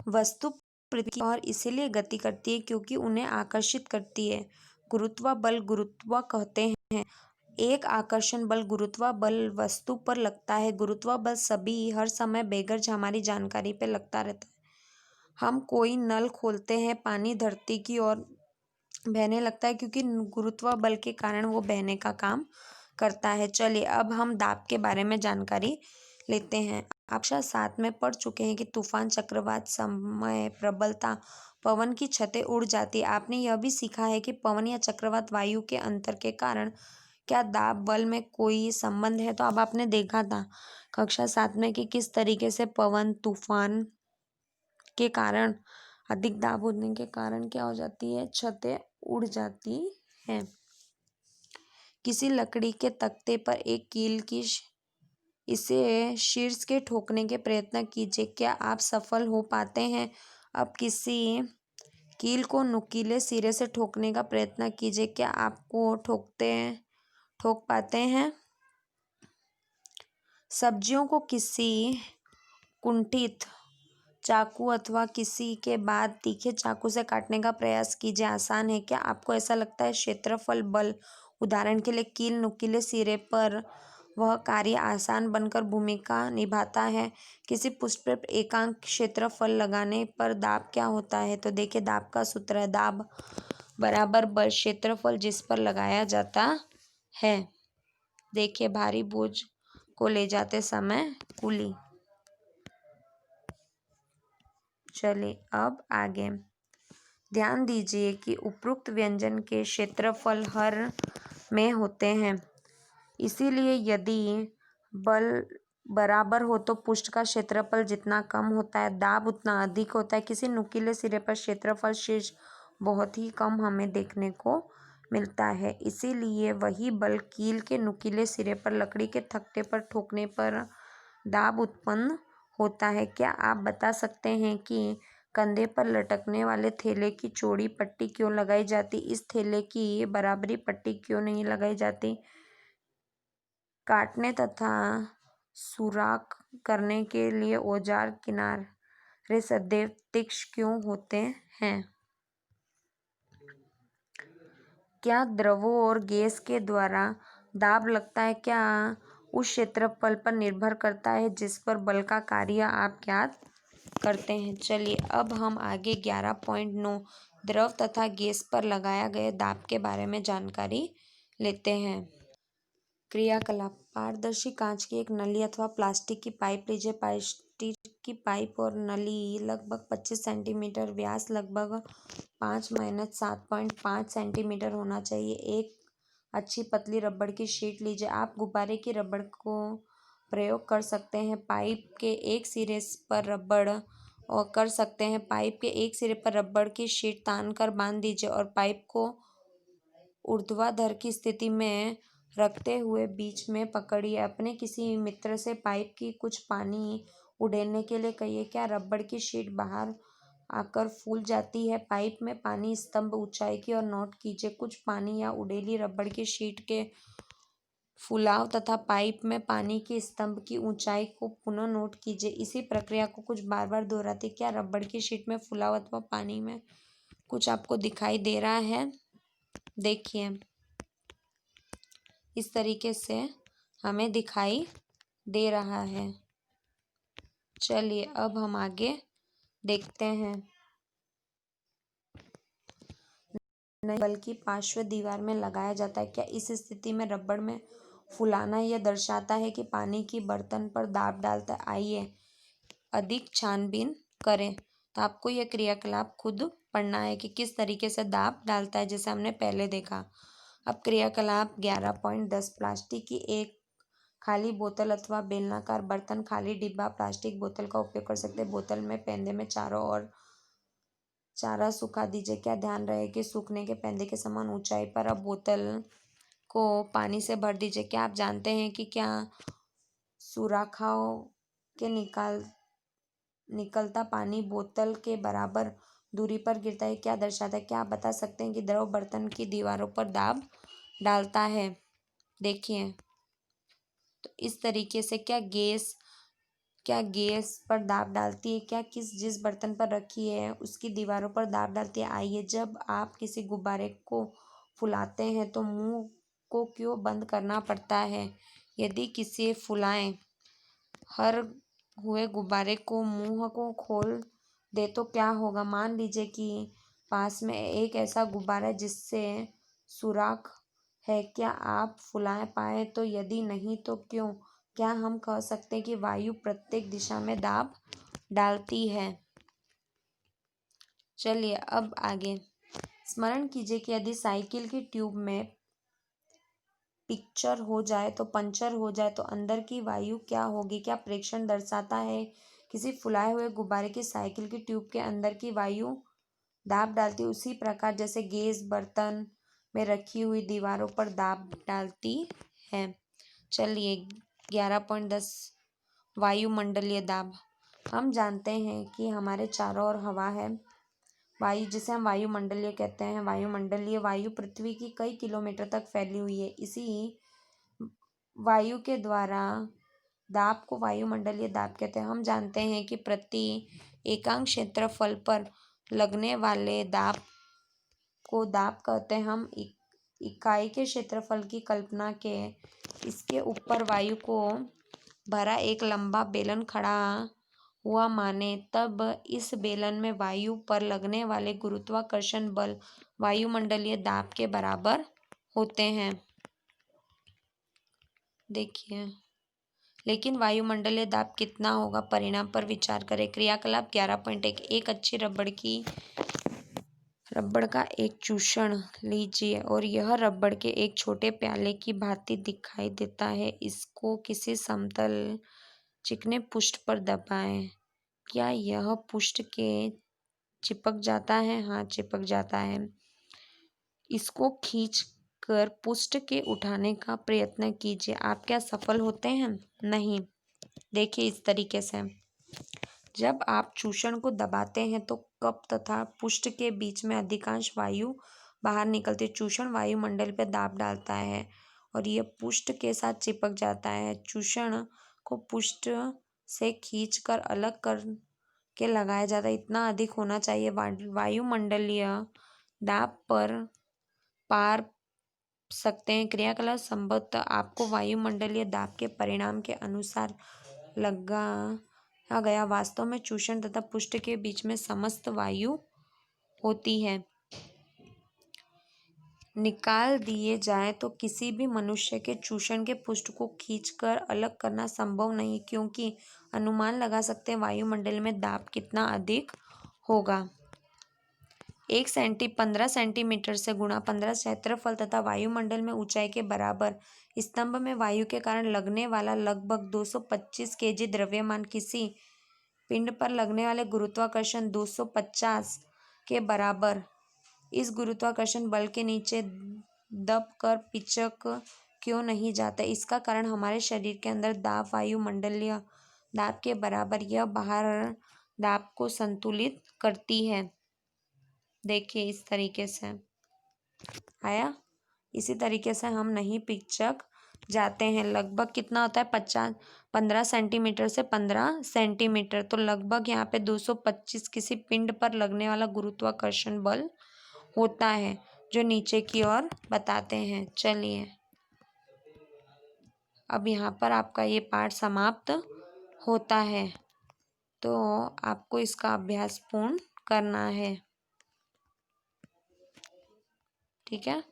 वस्तु पृथ्वी की ओर इसीलिए गति करती है क्योंकि उन्हें आकर्षित करती है। गुरुत्वाबल गुरुत्व कहते हैं। एक आकर्षण बल गुरुत्वाबल वस्तु पर लगता है। गुरुत्वाबल सभी हर समय बेगर हमारी जानकारी पे लगता रहता है। हम कोई नल खोलते हैं, पानी धरती की ओर बहने लगता है क्योंकि गुरुत्वाबल के कारण वो बहने का काम करता है। चलिए अब हम दाब के बारे में जानकारी लेते हैं। आप कक्षा 7 में पढ़ चुके हैं कि तूफान, चक्रवात, समय, प्रबलता, पवन की छतें उड़ जाती है। आपने यह भी सीखा है कि पवन या चक्रवात वायु के अंतर के कारण क्या दाब बल में कोई संबंध है। तो अब आपने देखा था कक्षा 7 में कि किस तरीके से पवन, तूफान के कारण, अधिक दाब होने के कारण क्या हो जाती है, छतें उड़ जाती हैं। किसी लकड़ी के तख्ते पर एक कील की इसे शीर्ष के ठोकने के प्रयत्न कीजिए, क्या आप सफल हो पाते हैं। अब किसी कील को नुकीले सिरे से ठोकने का प्रयत्न कीजिए, क्या आपको ठोक पाते हैं। सब्जियों को किसी कुंठित चाकू अथवा किसी के बाद तीखे चाकू से काटने का प्रयास कीजिए, आसान है। क्या आपको ऐसा लगता है क्षेत्रफल बल, उदाहरण के लिए कील नुकीले सिरे पर, वह कार्य आसान बनकर भूमिका निभाता है। किसी पृष्ठ पर एकांक क्षेत्रफल लगाने पर दाब क्या होता है। तो देखिए दाब का सूत्र है, दाब बराबर बल क्षेत्रफल जिस पर लगाया जाता है। देखिए भारी बोझ को ले जाते समय कुली। चलिए अब आगे ध्यान दीजिए कि उपरोक्त व्यंजन के क्षेत्रफल हर में होते हैं, इसीलिए यदि बल बराबर हो तो पृष्ठ का क्षेत्रफल जितना कम होता है दाब उतना अधिक होता है। किसी नुकीले सिरे पर क्षेत्रफल शीर्ष बहुत ही कम हमें देखने को मिलता है, इसीलिए वही बल कील के नुकीले सिरे पर लकड़ी के तख्ते पर ठोकने पर दाब उत्पन्न होता है। क्या आप बता सकते हैं कि कंधे पर लटकने वाले थैले की चौड़ी पट्टी क्यों लगाई जाती, इस थैले की बराबरी पट्टी क्यों नहीं लगाई जाती। काटने तथा सुराख करने के लिए औजार किनारे सदैव तीक्ष्ण क्यों होते हैं। क्या द्रवों और गैस के द्वारा दाब लगता है, क्या उस क्षेत्रफल पर निर्भर करता है जिस पर बल का कार्य आप ज्ञात करते हैं। चलिए अब हम आगे 11.9 द्रव तथा गैस पर लगाया गया दाब के बारे में जानकारी लेते हैं। क्रियाकलाप, पारदर्शी कांच की एक नली अथवा प्लास्टिक की पाइप लीजिए। प्लास्टिक की पाइप और नली लगभग 25 सेंटीमीटर, व्यास लगभग 5-7.5 सेंटीमीटर होना चाहिए। एक अच्छी पतली रबड़ की शीट लीजिए। आप गुब्बारे की रबड़ को प्रयोग कर सकते हैं। पाइप के एक सिरे पर रबड़ की शीट तान कर बांध दीजिए और पाइप को ऊर्ध्वाधर की स्थिति में रखते हुए बीच में पकड़िए। अपने किसी मित्र से पाइप की कुछ पानी उड़ेलने के लिए कहिए। क्या रबड़ की शीट बाहर आकर फूल जाती है। पाइप में पानी स्तंभ ऊंचाई की ओर नोट कीजिए। कुछ पानी या उड़ेली रबड़ की शीट के फुलाव तथा पाइप में पानी के स्तंभ की ऊंचाई को पुनः नोट कीजिए। इसी प्रक्रिया को कुछ बार बार दोहराते। क्या रबड़ की शीट में फुलाव अथवा पानी में कुछ आपको दिखाई दे रहा है। देखिए इस तरीके से हमें दिखाई दे रहा है। चलिए अब हम आगे देखते हैं। बल की पार्श्व दीवार में लगाया जाता है। क्या इस स्थिति में रबड़ में फुलाना यह दर्शाता है कि पानी की बर्तन पर दाब डालता है। आइए अधिक छानबीन करें। तो आपको यह क्रियाकलाप खुद पढ़ना है कि किस तरीके से दाब डालता है, जैसे हमने पहले देखा। अब क्रियाकलाप 11.10 प्लास्टिक की एक खाली बोतल अथवा बेलनाकार बर्तन, खाली डिब्बा प्लास्टिक बोतल का उपयोग कर सकते हैं। बोतल में पेंदे में चारों ओर चारा सुखा दीजिए। क्या ध्यान रहे कि सूखने के पेंदे के समान ऊंचाई पर अब बोतल को पानी से भर दीजिए। क्या आप जानते हैं कि क्या सुराखाओं के निकलता पानी बोतल के बराबर दूरी पर गिरता है क्या दर्शाता है। क्या आप बता सकते हैं कि द्रव बर्तन की दीवारों पर दाब डालता है। देखिए तो इस तरीके से क्या गैस क्या गैस पर दाब डालती है? क्या जिस बर्तन पर रखी है उसकी दीवारों पर दाब डालती है? आइए, जब आप किसी गुब्बारे को फुलाते हैं तो मुंह को क्यों बंद करना पड़ता है? यदि किसी फुलाए हर हुए गुब्बारे को मुंह को खोल दे तो क्या होगा? मान लीजिए कि पास में एक ऐसा गुब्बारा है जिससे सुराख है, क्या आप फुला पाए? तो यदि नहीं तो क्यों? क्या हम कह सकते हैं कि वायु प्रत्येक दिशा में दाब डालती है? चलिए अब आगे स्मरण कीजिए कि यदि साइकिल की ट्यूब में पंचर हो जाए तो अंदर की वायु क्या होगी? क्या प्रेक्षण दर्शाता है किसी फुलाए हुए गुब्बारे की साइकिल की ट्यूब के अंदर की वायु दाब डालती है, उसी प्रकार जैसे गैस बर्तन में रखी हुई दीवारों पर दाब डालती है। चलिए 11.10 वायुमंडलीय दाब। हम जानते हैं कि हमारे चारों ओर हवा है, वायु, जिसे हम वायुमंडलीय कहते हैं। वायुमंडलीय वायु पृथ्वी की कई किलोमीटर तक फैली हुई है। इसी वायु के द्वारा दाब को वायुमंडलीय दाब कहते हैं। हम जानते हैं कि प्रति एकांक क्षेत्रफल पर लगने वाले दाब को दाब कहते हैं। हम इकाई के क्षेत्रफल की कल्पना के इसके ऊपर वायु को भरा एक लंबा बेलन खड़ा हुआ माने, तब इस बेलन में वायु पर लगने वाले गुरुत्वाकर्षण बल वायुमंडलीय दाब के बराबर होते हैं। देखिए, लेकिन वायुमंडलीय दाब कितना होगा? परिणाम पर विचार करें। क्रियाकलाप 11.1 एक अच्छी रबड़ का एक चूषण लीजिए और यह रबड़ के एक छोटे प्याले की भांति दिखाई देता है। इसको किसी समतल चिकने पृष्ठ पर दबाएं। क्या यह पृष्ठ के चिपक जाता है? हाँ, चिपक जाता है। इसको खींच कर पृष्ठ के उठाने का प्रयत्न कीजिए। आप क्या सफल होते हैं? नहीं। देखिए इस तरीके से जब आप चूषण को दबाते हैं तो कप तथा पृष्ठ के बीच में अधिकांश वायु बाहर निकलती है। चूषण वायुमंडल पर दाब डालता है और यह पृष्ठ के साथ चिपक जाता है। चूषण को पृष्ठ से खींचकर अलग कर के लगाया जाता है। इतना अधिक होना चाहिए वायुमंडलीय दाब पर पार सकते हैं। क्रियाकलाप संभवतः आपको वायुमंडलीय दाब के परिणाम के अनुसार लगाया गया। वास्तव में चूषण तथा पृष्ठ के बीच में समस्त वायु होती है। निकाल दिए जाए तो किसी भी मनुष्य के चूषण के पृष्ठ को खींचकर अलग करना संभव नहीं, क्योंकि अनुमान लगा सकते हैं वायुमंडल में दाब कितना अधिक होगा। 15 सेंटीमीटर से गुणा 15 क्षेत्रफल तथा वायुमंडल में ऊंचाई के बराबर स्तंभ में वायु के कारण लगने वाला लगभग 225 केजी द्रव्यमान किसी पिंड पर लगने वाले गुरुत्वाकर्षण 250 के बराबर। इस गुरुत्वाकर्षण बल के नीचे दब कर पिचक क्यों नहीं जाता? इसका कारण हमारे शरीर के अंदर दाब वायुमंडलीय दाब के बराबर यह बाहर दाब को संतुलित करती है। देखिए इस तरीके से आया। इसी तरीके से हम नहीं पिचक जाते हैं। लगभग कितना होता है? 15 सेंटीमीटर से 15 सेंटीमीटर, तो लगभग यहाँ पे 225 किसी पिंड पर लगने वाला गुरुत्वाकर्षण बल होता है जो नीचे की ओर बताते हैं। चलिए अब यहाँ पर आपका ये पाठ समाप्त होता है, तो आपको इसका अभ्यास पूर्ण करना है। ठीक है।